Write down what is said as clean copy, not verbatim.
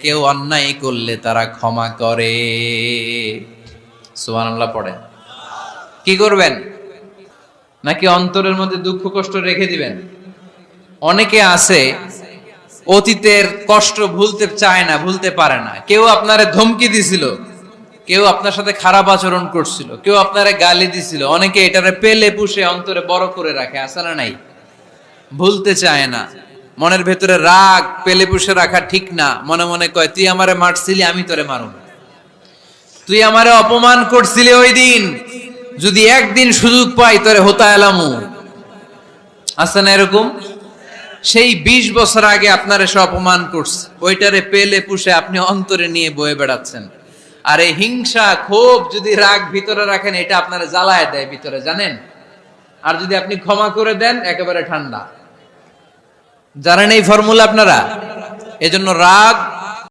কেউ অন্যায় করলে তারা ক্ষমা করে। সুবহানাল্লাহ পড়েন। কি করবেন? নাকি অন্তরের মধ্যে দুঃখ কষ্ট রেখে দিবেন? অনেকে আছে অতীতের কষ্ট ভুলতে চায় না, ভুলতে পারে না। কেউ আপনারে ধমকি দিছিল, কেউ আপনার সাথে খারাপ আচরণ করছিল, কেউ আপনারে গালি দিছিল, অনেকে এটারে পেলে পুষে অন্তরে বড় করে রাখে, আছে না নাই? ভুলতে চায় না। মনের ভেতরে রাগ পেলে পুষে রাখা ঠিক না। মনে মনে কয়, তুই আমারে মারছিলি, আমি তোরে মারুম। তুই আমারে অপমান করছিলি ওই দিন, যদি একদিন সুযোগ পাই তোরে হতা এলামু। আছে না এরকম? সেই 20 বছর আগে আপনার এসে অপমান করছে, ওইটারে পেলে পুষে আপনি অন্তরে নিয়ে বয়ে বেড়াচ্ছেন। আর এই হিংসা ক্ষোভ যদি রাগ ভিতরে রাখেন, এটা আপনারা জ্বালায় দেয় ভিতরে, জানেন? আর যদি আপনি ক্ষমা করে দেন, একেবারে ঠান্ডা। জানেন এই ফর্মুলা আপনারা? এজন্য রাগ